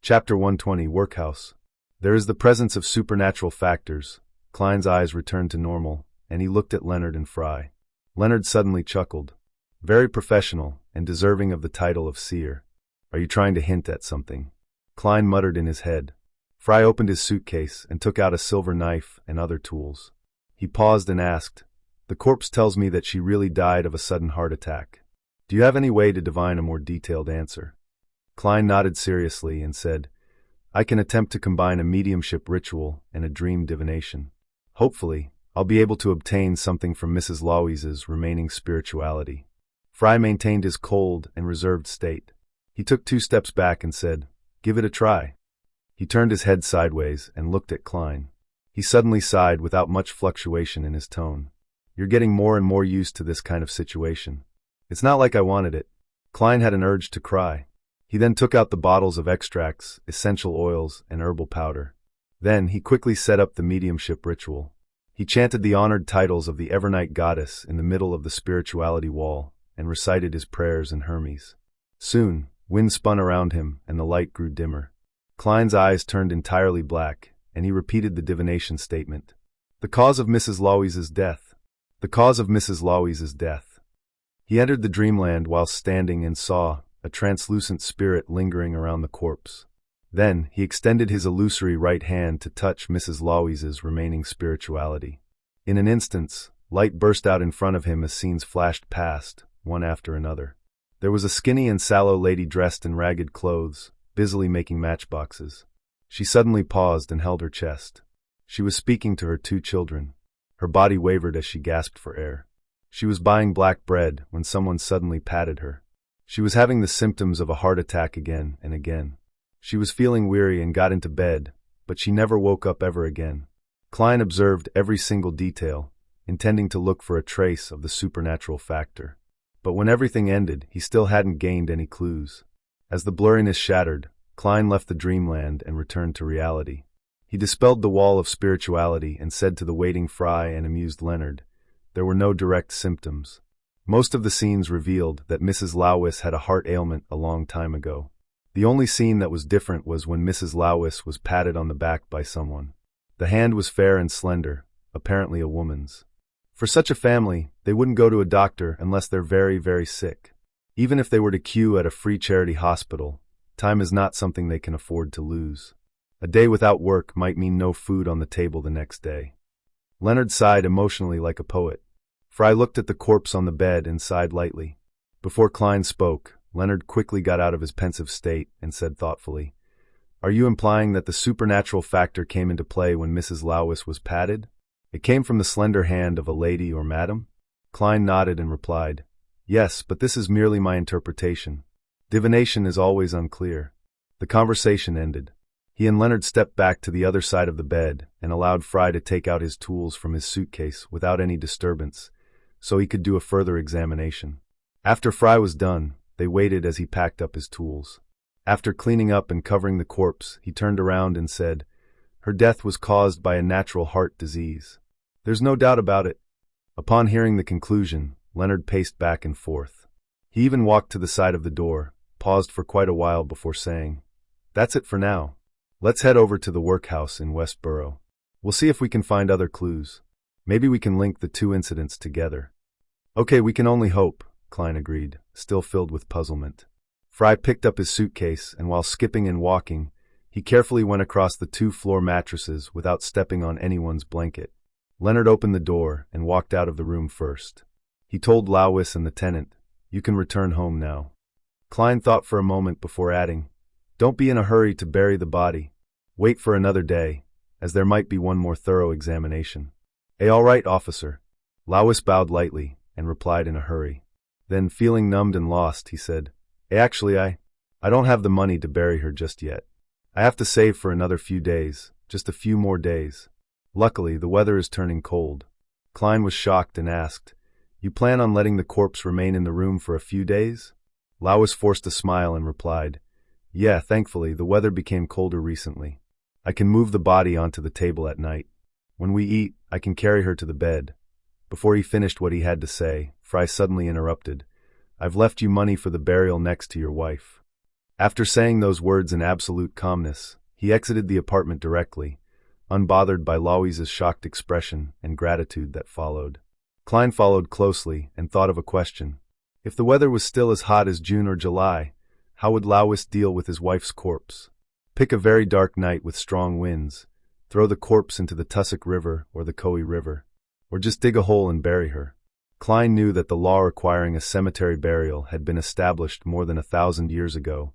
Chapter 120, Workhouse. There is the presence of supernatural factors. Klein's eyes returned to normal, and he looked at Leonard and Fry. Leonard suddenly chuckled. Very professional, and deserving of the title of seer. Are you trying to hint at something? Klein muttered in his head. Fry opened his suitcase and took out a silver knife and other tools. He paused and asked, "The corpse tells me that she really died of a sudden heart attack. Do you have any way to divine a more detailed answer?" Klein nodded seriously and said, "I can attempt to combine a mediumship ritual and a dream divination. Hopefully, I'll be able to obtain something from Mrs. Lowies's remaining spirituality." Fry maintained his cold and reserved state. He took 2 steps back and said, "Give it a try." He turned his head sideways and looked at Klein. He suddenly sighed without much fluctuation in his tone. "You're getting more and more used to this kind of situation. It's not like I wanted it." Klein had an urge to cry. He then took out the bottles of extracts, essential oils, and herbal powder. Then he quickly set up the mediumship ritual. He chanted the honored titles of the Evernight goddess in the middle of the spirituality wall and recited his prayers in Hermes. Soon, wind spun around him and the light grew dimmer. Klein's eyes turned entirely black, and he repeated the divination statement. "The cause of Mrs. Lowies's death. The cause of Mrs. Lowies's death." He entered the dreamland while standing and saw a translucent spirit lingering around the corpse. Then he extended his illusory right hand to touch Mrs. Lowies's remaining spirituality. In an instant, light burst out in front of him as scenes flashed past, one after another. There was a skinny and sallow lady dressed in ragged clothes, busily making matchboxes. She suddenly paused and held her chest. She was speaking to her 2 children. Her body wavered as she gasped for air. She was buying black bread when someone suddenly patted her. She was having the symptoms of a heart attack again and again. She was feeling weary and got into bed, but she never woke up ever again. Klein observed every single detail, intending to look for a trace of the supernatural factor. But when everything ended, he still hadn't gained any clues. As the blurriness shattered, Klein left the dreamland and returned to reality. He dispelled the wall of spirituality and said to the waiting Fry and amused Leonard, there were no direct symptoms. Most of the scenes revealed that Mrs. Lowies had a heart ailment a long time ago. The only scene that was different was when Mrs. Lowies was patted on the back by someone. The hand was fair and slender, apparently a woman's. For such a family, they wouldn't go to a doctor unless they're very, very sick. Even if they were to queue at a free charity hospital, time is not something they can afford to lose. A day without work might mean no food on the table the next day. Leonard sighed emotionally like a poet. Fry looked at the corpse on the bed and sighed lightly. Before Klein spoke, Leonard quickly got out of his pensive state and said thoughtfully, "Are you implying that the supernatural factor came into play when Mrs. Lowies was patted? It came from the slender hand of a lady or madam?" Klein nodded and replied, "Yes, but this is merely my interpretation. Divination is always unclear." The conversation ended. He and Leonard stepped back to the other side of the bed and allowed Fry to take out his tools from his suitcase without any disturbance, so he could do a further examination. After Fry was done, they waited as he packed up his tools. After cleaning up and covering the corpse, he turned around and said, "Her death was caused by a natural heart disease. There's no doubt about it." Upon hearing the conclusion, Leonard paced back and forth. He even walked to the side of the door, paused for quite a while before saying, "That's it for now. Let's head over to the workhouse in Westboro. We'll see if we can find other clues. Maybe we can link the 2 incidents together." "Okay, we can only hope," Klein agreed, still filled with puzzlement. Fry picked up his suitcase, and while skipping and walking, he carefully went across the 2 floor mattresses without stepping on anyone's blanket. Leonard opened the door and walked out of the room first. He told Lowies and the tenant, "You can return home now." Klein thought for a moment before adding, "Don't be in a hurry to bury the body. Wait for another day, as there might be one more thorough examination." All right, officer." Lowies bowed lightly and replied in a hurry. Then, feeling numbed and lost, he said, Actually, I don't have the money to bury her just yet. I have to save for another few days, just a few more days. Luckily, the weather is turning cold." Klein was shocked and asked, "You plan on letting the corpse remain in the room for a few days?" Lowies forced a smile and replied, "Yeah, thankfully, the weather became colder recently. I can move the body onto the table at night. When we eat, I can carry her to the bed." Before he finished what he had to say, Fry suddenly interrupted, "I've left you money for the burial next to your wife." After saying those words in absolute calmness, he exited the apartment directly, unbothered by Louise's shocked expression and gratitude that followed. Klein followed closely and thought of a question. If the weather was still as hot as June or July, how would Louis deal with his wife's corpse? Pick a very dark night with strong winds, throw the corpse into the Tussock River or the Coe River, or just dig a hole and bury her. Klein knew that the law requiring a cemetery burial had been established more than 1,000 years ago,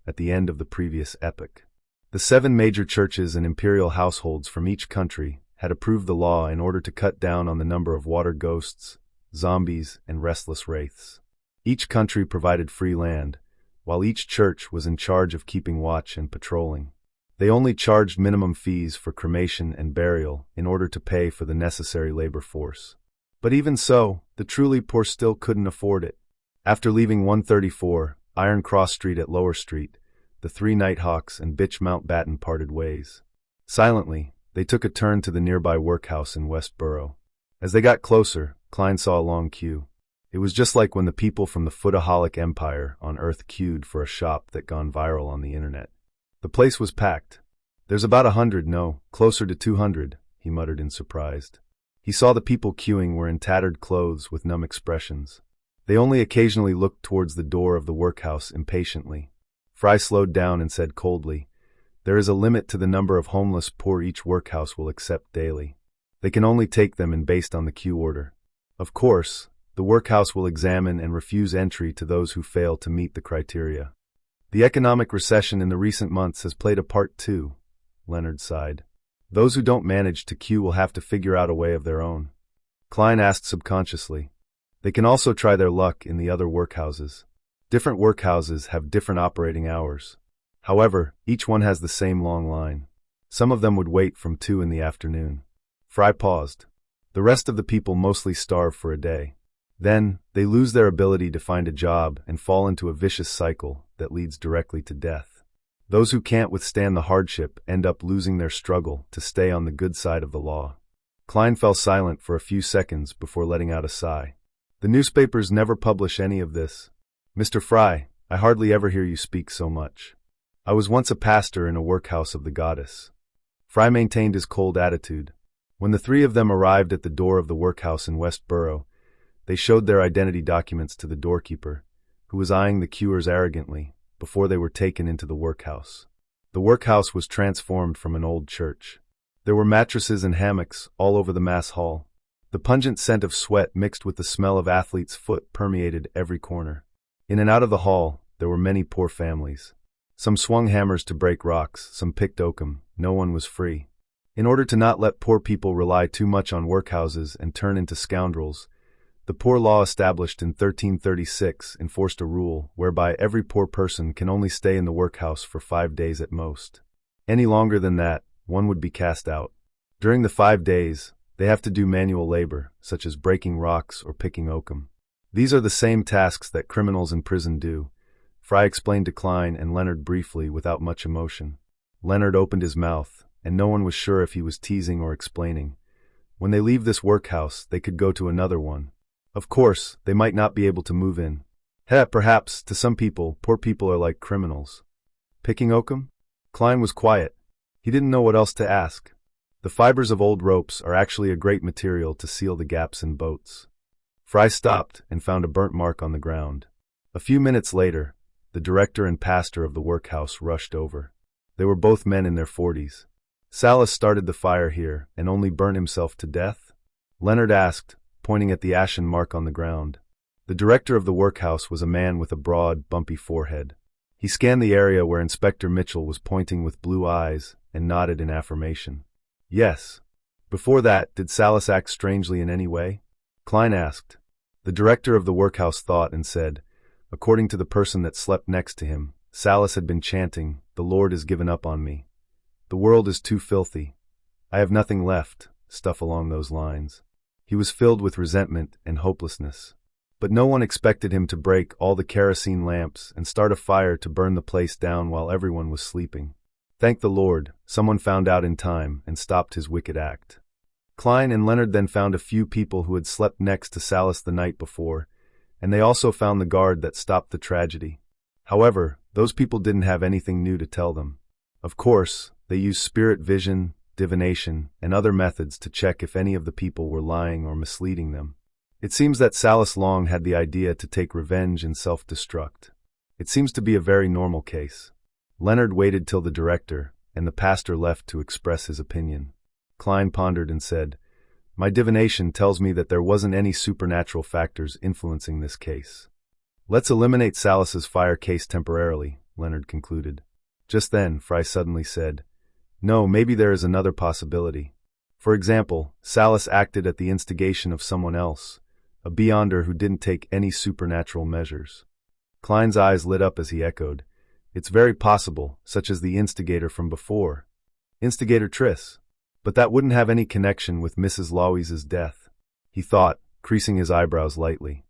at the end of the previous epoch. The 7 major churches and imperial households from each country had approved the law in order to cut down on the number of water ghosts, zombies, and restless wraiths. Each country provided free land, while each church was in charge of keeping watch and patrolling. They only charged minimum fees for cremation and burial in order to pay for the necessary labor force. But even so, the truly poor still couldn't afford it. After leaving 134 Iron Cross Street at Lower Street, the 3 Nighthawks and Bitch Mountbatten parted ways. Silently, they took a turn to the nearby Workhouse in Westboro. As they got closer, Klein saw a long queue. It was just like when the people from the Foodaholic Empire on Earth queued for a shop that gone viral on the internet. The place was packed. There's about 100, no, closer to 200, he muttered in surprise. He saw the people queuing were in tattered clothes with numb expressions. They only occasionally looked towards the door of the workhouse impatiently. Fry slowed down and said coldly, "There is a limit to the number of homeless poor each workhouse will accept daily. They can only take them in based on the queue order. Of course, the workhouse will examine and refuse entry to those who fail to meet the criteria. The economic recession in the recent months has played a part too," Leonard sighed. "Those who don't manage to queue will have to figure out a way of their own." Klein asked subconsciously. They can also try their luck in the other workhouses. Different workhouses have different operating hours. However, each one has the same long line. Some of them would wait from 2 in the afternoon. Fry paused. The rest of the people mostly starve for a day. Then, they lose their ability to find a job and fall into a vicious cycle that leads directly to death. Those who can't withstand the hardship end up losing their struggle to stay on the good side of the law. Klein fell silent for a few seconds before letting out a sigh. "The newspapers never publish any of this. Mr. Fry, I hardly ever hear you speak so much. I was once a pastor in a workhouse of the goddess." Fry maintained his cold attitude. When the 3 of them arrived at the door of the workhouse in Westboro, they showed their identity documents to the doorkeeper, who was eyeing the queuers arrogantly, before they were taken into the workhouse. The workhouse was transformed from an old church. There were mattresses and hammocks all over the mass hall. The pungent scent of sweat mixed with the smell of athlete's foot permeated every corner. In and out of the hall, there were many poor families. Some swung hammers to break rocks, some picked oakum. No one was free. In order to not let poor people rely too much on workhouses and turn into scoundrels, the Poor Law established in 1336 enforced a rule whereby every poor person can only stay in the workhouse for 5 days at most. Any longer than that, one would be cast out. During the 5 days, they have to do manual labor, such as breaking rocks or picking oakum. These are the same tasks that criminals in prison do. Fry explained to Klein and Leonard briefly without much emotion. Leonard opened his mouth, and no one was sure if he was teasing or explaining. When they leave this workhouse, they could go to another one. Of course, they might not be able to move in. Perhaps, to some people, poor people are like criminals. Picking oakum? Klein was quiet. He didn't know what else to ask. The fibers of old ropes are actually a great material to seal the gaps in boats. Fry stopped and found a burnt mark on the ground. A few minutes later, the director and pastor of the workhouse rushed over. They were both men in their 40s. "Salas started the fire here and only burnt himself to death?" Leonard asked, pointing at the ashen mark on the ground. The director of the workhouse was a man with a broad, bumpy forehead. He scanned the area where Inspector Mitchell was pointing with blue eyes and nodded in affirmation. "Yes." "Before that, did Salas act strangely in any way?" Klein asked. The director of the workhouse thought and said, according to the person that slept next to him, Salas had been chanting, "The Lord has given up on me. The world is too filthy. I have nothing left," stuff along those lines. He was filled with resentment and hopelessness. But no one expected him to break all the kerosene lamps and start a fire to burn the place down while everyone was sleeping. Thank the Lord, someone found out in time and stopped his wicked act. Klein and Leonard then found a few people who had slept next to Salas the night before, and they also found the guard that stopped the tragedy. However, those people didn't have anything new to tell them. Of course, they used spirit vision, divination, and other methods to check if any of the people were lying or misleading them. It seems that Salas Long had the idea to take revenge and self-destruct. It seems to be a very normal case. Leonard waited till the director and the pastor left to express his opinion. Klein pondered and said, "My divination tells me that there wasn't any supernatural factors influencing this case." "Let's eliminate Salas's fire case temporarily," Leonard concluded. Just then, Fry suddenly said, "No, maybe there is another possibility. For example, Salas acted at the instigation of someone else, a beyonder who didn't take any supernatural measures." Klein's eyes lit up as he echoed, "It's very possible, such as the instigator from before. Instigator Triss. But that wouldn't have any connection with Mrs. Loweys's death," he thought, creasing his eyebrows lightly.